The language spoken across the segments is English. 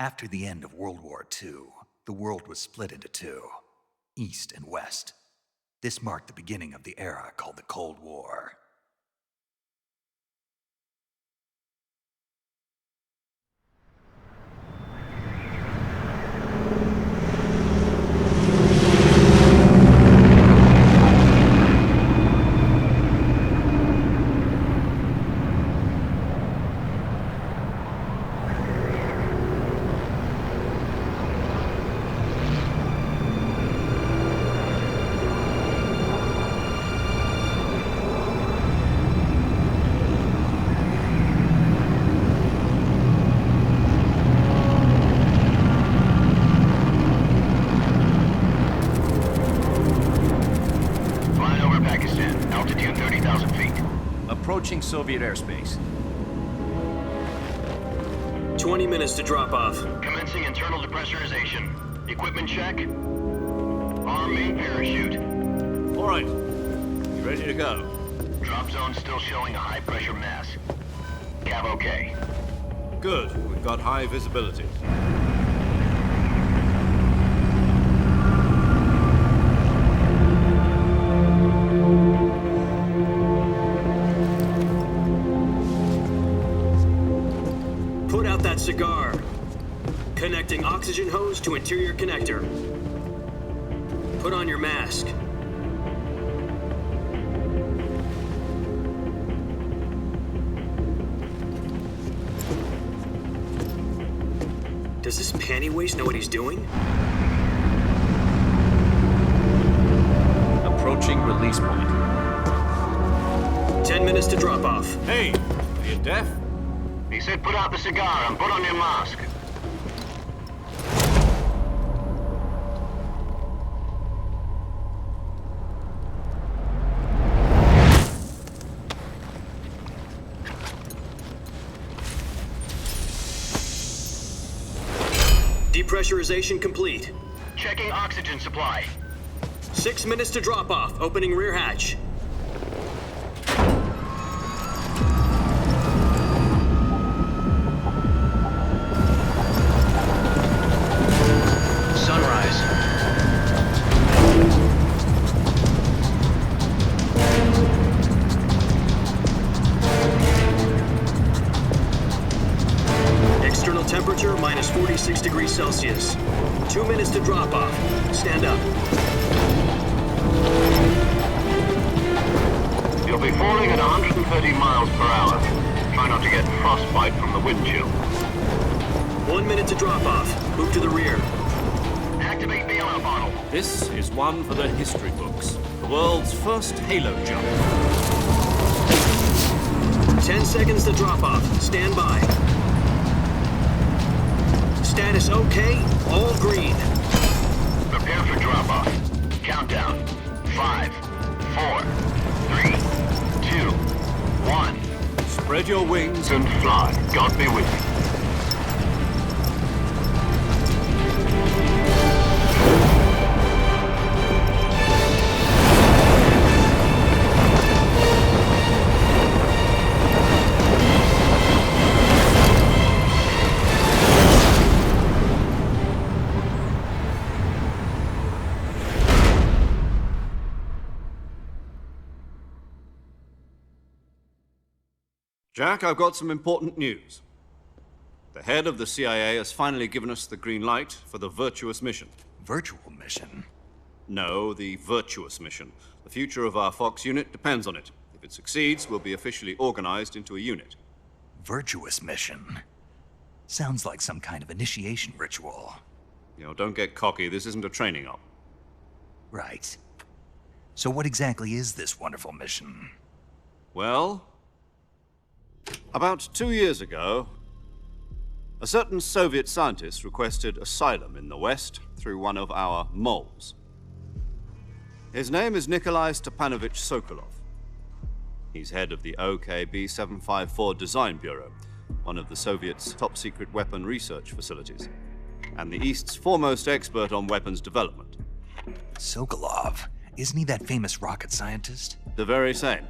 After the end of World War II, the world was split into two, East and West. This marked the beginning of the era called the Cold War. Approaching Soviet airspace. 20 minutes to drop off. Commencing internal depressurization. Equipment check. Arm main parachute. All right. You ready to go? Drop zone still showing a high pressure mass. Cav okay. Good. We've got high visibility. Put out that cigar. Connecting oxygen hose to interior connector. Put on your mask. Does this panty waste know what he's doing? Approaching release point. 10 minutes to drop off. Hey, are you deaf? He said put out the cigar and put on your mask. Depressurization complete. Checking oxygen supply. 6 minutes to drop off. Opening rear hatch. Sunrise. External temperature minus 46 degrees Celsius. 2 minutes to drop off. Stand up. You'll be falling at 130 miles per hour. Try not to get frostbite from the wind chill. 1 minute to drop off. Move to the rear. Activate bailout bottle. This is one for the history books. The world's first halo jump. 10 seconds to drop off. Stand by. Status okay. All green. Prepare for drop off. Countdown. 5, 4, 3, 2, 1. Spread your wings And fly. God be with you. Jack, I've got some important news. The head of the CIA has finally given us the green light for the Virtuous mission. Virtual mission? No, the Virtuous mission. The future of our Fox unit depends on it. If it succeeds, we'll be officially organized into a unit. Virtuous mission? Sounds like some kind of initiation ritual. You know, don't get cocky. This isn't a training op. Right. So what exactly is this wonderful mission? Well, about 2 years ago, a certain Soviet scientist requested asylum in the West through one of our moles. His name is Nikolai Stepanovich Sokolov. He's head of the OKB-754 Design Bureau, one of the Soviets' top-secret weapon research facilities, and the East's foremost expert on weapons development. Sokolov? Isn't he that famous rocket scientist? The very same.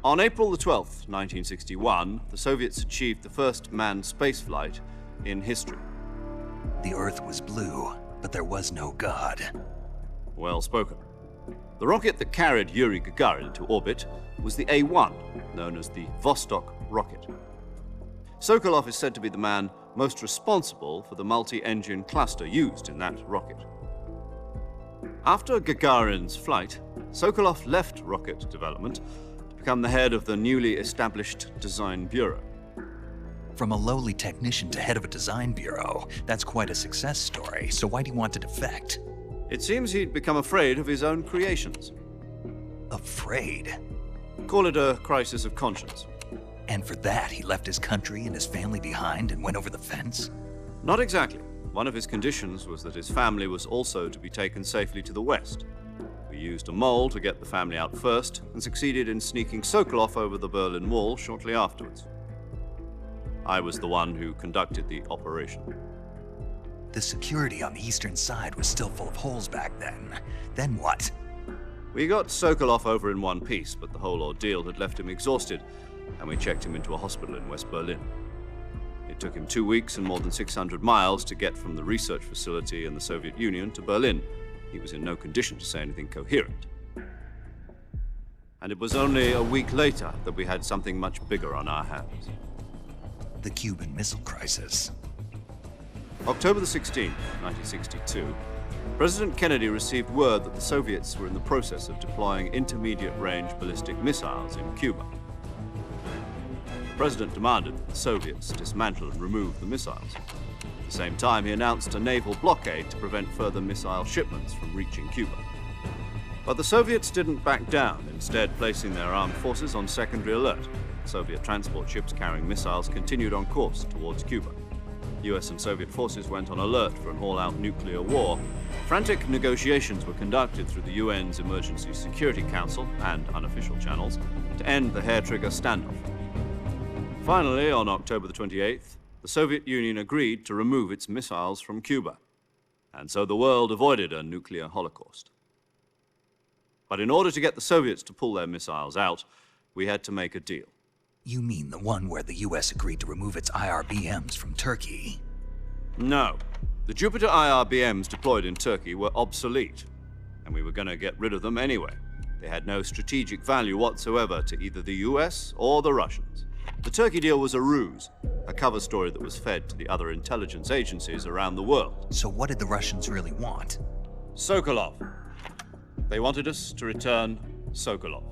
On April the 12th, 1961, the Soviets achieved the first manned spaceflight in history. The Earth was blue, but there was no God. Well spoken. The rocket that carried Yuri Gagarin into orbit was the A-1, known as the Vostok rocket. Sokolov is said to be the man most responsible for the multi-engine cluster used in that rocket. After Gagarin's flight, Sokolov left rocket development to become the head of the newly established Design Bureau. From a lowly technician to head of a design bureau, that's quite a success story, so why do you want to defect? It seems he'd become afraid of his own creations. Afraid? Call it a crisis of conscience. And for that, he left his country and his family behind and went over the fence? Not exactly. One of his conditions was that his family was also to be taken safely to the west. We used a mole to get the family out first and succeeded in sneaking Sokolov over the Berlin Wall shortly afterwards. I was the one who conducted the operation. The security on the eastern side was still full of holes back then. Then what? We got Sokolov over in one piece, but the whole ordeal had left him exhausted, and we checked him into a hospital in West Berlin. It took him 2 weeks and more than 600 miles to get from the research facility in the Soviet Union to Berlin. He was in no condition to say anything coherent. And it was only a week later that we had something much bigger on our hands. The Cuban Missile Crisis. October the 16th, 1962, President Kennedy received word that the Soviets were in the process of deploying intermediate-range ballistic missiles in Cuba. The President demanded that the Soviets dismantle and remove the missiles. At the same time, he announced a naval blockade to prevent further missile shipments from reaching Cuba. But the Soviets didn't back down, instead placing their armed forces on secondary alert. Soviet transport ships carrying missiles continued on course towards Cuba. US and Soviet forces went on alert for an all-out nuclear war. Frantic negotiations were conducted through the UN's Emergency Security Council and unofficial channels to end the hair-trigger standoff. Finally, on October the 28th, the Soviet Union agreed to remove its missiles from Cuba, and so the world avoided a nuclear holocaust. But in order to get the Soviets to pull their missiles out, we had to make a deal. You mean the one where the US agreed to remove its IRBMs from Turkey? No. The Jupiter IRBMs deployed in Turkey were obsolete, and we were going to get rid of them anyway. They had no strategic value whatsoever to either the US or the Russians. The Turkey deal was a ruse, a cover story that was fed to the other intelligence agencies around the world. So what did the Russians really want? Sokolov. They wanted us to return Sokolov.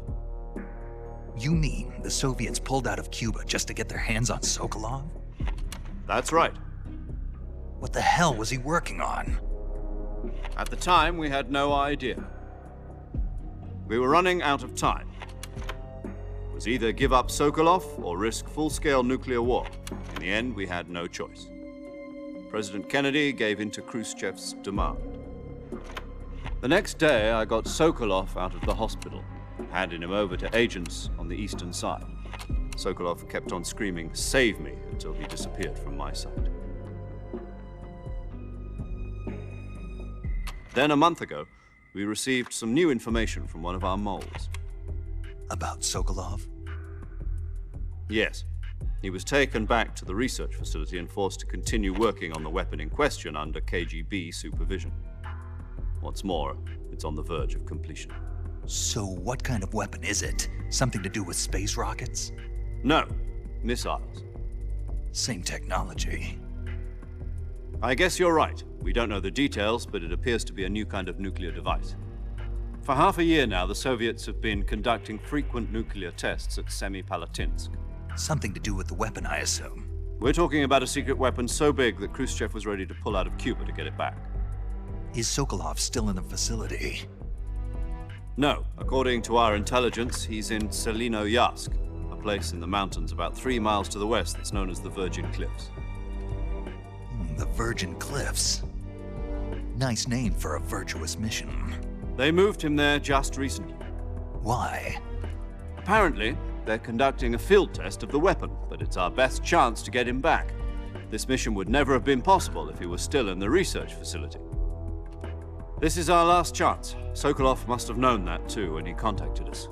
You mean the Soviets pulled out of Cuba just to get their hands on Sokolov? That's right. What the hell was he working on? At the time, we had no idea. We were running out of time. It was either give up Sokolov or risk full-scale nuclear war. In the end, we had no choice. President Kennedy gave in to Khrushchev's demand. The next day, I got Sokolov out of the hospital, handing him over to agents on the eastern side. Sokolov kept on screaming, "Save me," until he disappeared from my sight. Then a month ago, we received some new information from one of our moles. About Sokolov? Yes. He was taken back to the research facility and forced to continue working on the weapon in question under KGB supervision. What's more, it's on the verge of completion. So what kind of weapon is it? Something to do with space rockets? No, missiles. Same technology. I guess you're right. We don't know the details, but it appears to be a new kind of nuclear device. For half a year now, the Soviets have been conducting frequent nuclear tests at Semipalatinsk. Something to do with the weapon, I assume. We're talking about a secret weapon so big that Khrushchev was ready to pull out of Cuba to get it back. Is Sokolov still in the facility? No. According to our intelligence, he's in Selinoyarsk, a place in the mountains about 3 miles to the west that's known as the Virgin Cliffs. The Virgin Cliffs. Nice name for a virtuous mission. They moved him there just recently. Why? Apparently, they're conducting a field test of the weapon, but it's our best chance to get him back. This mission would never have been possible if he was still in the research facility. This is our last chance. Sokolov must have known that too when he contacted us.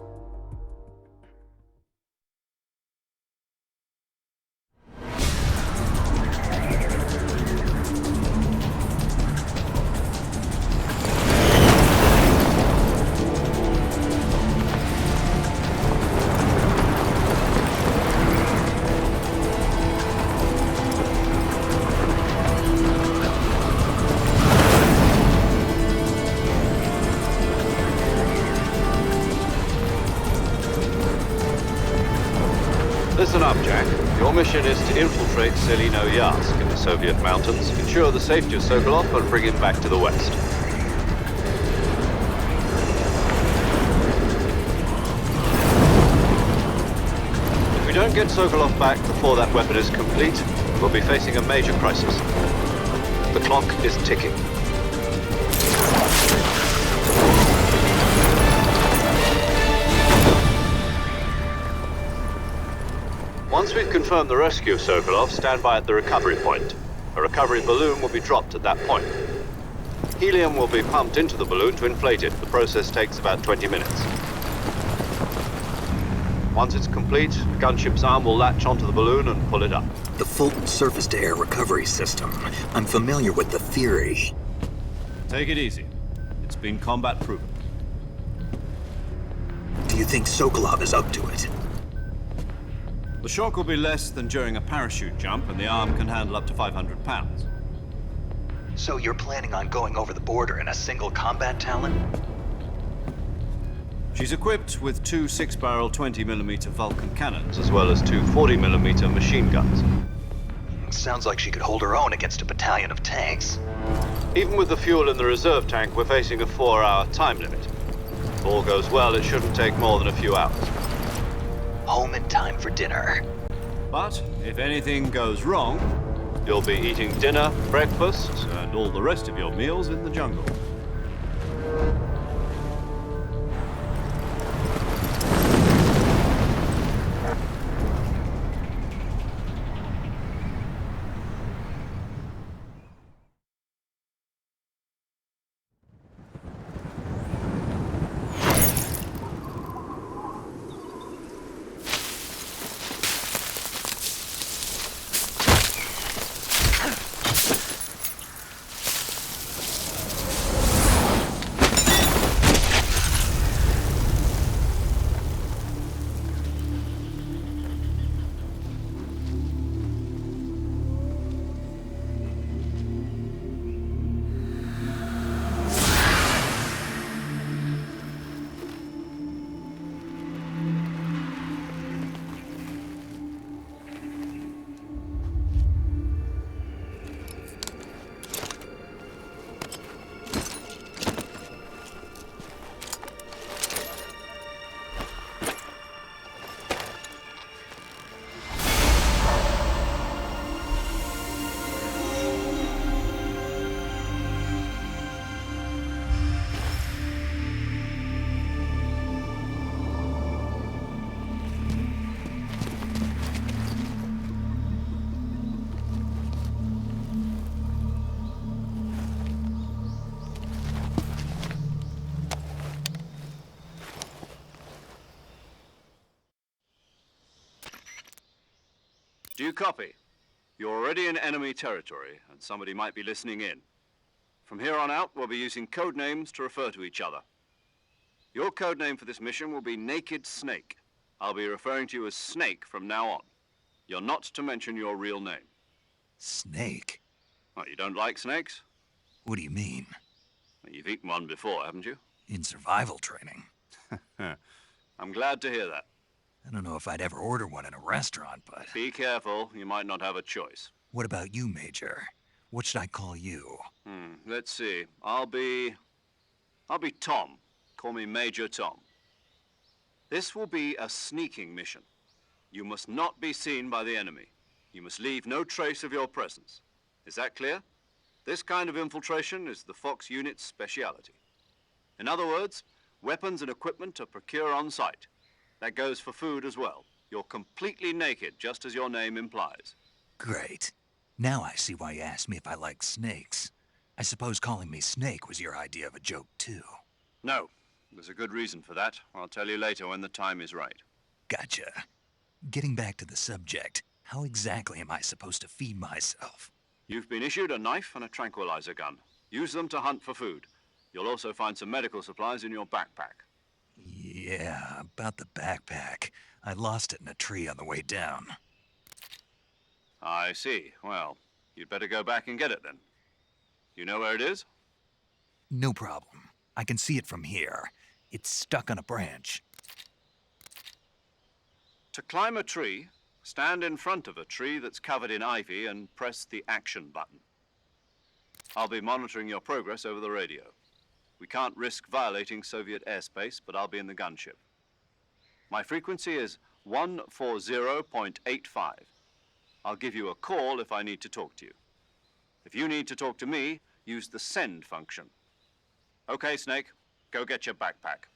mission is to infiltrate Selino-Yarsk in the Soviet mountains, ensure the safety of Sokolov, and bring him back to the west. If we don't get Sokolov back before that weapon is complete, we'll be facing a major crisis. The clock is ticking. Once we've confirmed the rescue of Sokolov, stand by at the recovery point. A recovery balloon will be dropped at that point. Helium will be pumped into the balloon to inflate it. The process takes about 20 minutes. Once it's complete, the gunship's arm will latch onto the balloon and pull it up. The Fulton surface-to-air recovery system. I'm familiar with the theory. Take it easy. It's been combat proven. Do you think Sokolov is up to it? The shock will be less than during a parachute jump, and the arm can handle up to 500 pounds. So you're planning on going over the border in a single combat Talon? She's equipped with two 6-barrel 20mm Vulcan cannons, as well as two 40mm machine guns. Sounds like she could hold her own against a battalion of tanks. Even with the fuel in the reserve tank, we're facing a 4-hour time limit. If all goes well, it shouldn't take more than a few hours. Home in time for dinner. But if anything goes wrong, you'll be eating dinner, breakfast, and all the rest of your meals in the jungle. Do you copy? You're already in enemy territory, and somebody might be listening in. From here on out, we'll be using code names to refer to each other. Your code name for this mission will be Naked Snake. I'll be referring to you as Snake from now on. You're not to mention your real name. Snake? What, you don't like snakes? What do you mean? Well, you've eaten one before, haven't you? In survival training. I'm glad to hear that. I don't know if I'd ever order one in a restaurant, but... Be careful, you might not have a choice. What about you, Major? What should I call you? Let's see. I'll be Tom. Call me Major Tom. This will be a sneaking mission. You must not be seen by the enemy. You must leave no trace of your presence. Is that clear? This kind of infiltration is the Fox unit's speciality. In other words, weapons and equipment are procured on site. That goes for food as well. You're completely naked, just as your name implies. Great. Now I see why you asked me if I like snakes. I suppose calling me Snake was your idea of a joke, too. No, there's a good reason for that. I'll tell you later when the time is right. Gotcha. Getting back to the subject, how exactly am I supposed to feed myself? You've been issued a knife and a tranquilizer gun. Use them to hunt for food. You'll also find some medical supplies in your backpack. Yeah, about the backpack. I lost it in a tree on the way down. I see. Well, you'd better go back and get it then. You know where it is? No problem. I can see it from here. It's stuck on a branch. To climb a tree, Stand in front of a tree that's covered in ivy and press the action button. I'll be monitoring your progress over the radio. We can't risk violating Soviet airspace, but I'll be in the gunship. My frequency is 140.85. I'll give you a call if I need to talk to you. If you need to talk to me, use the send function. Okay, Snake, go get your backpack.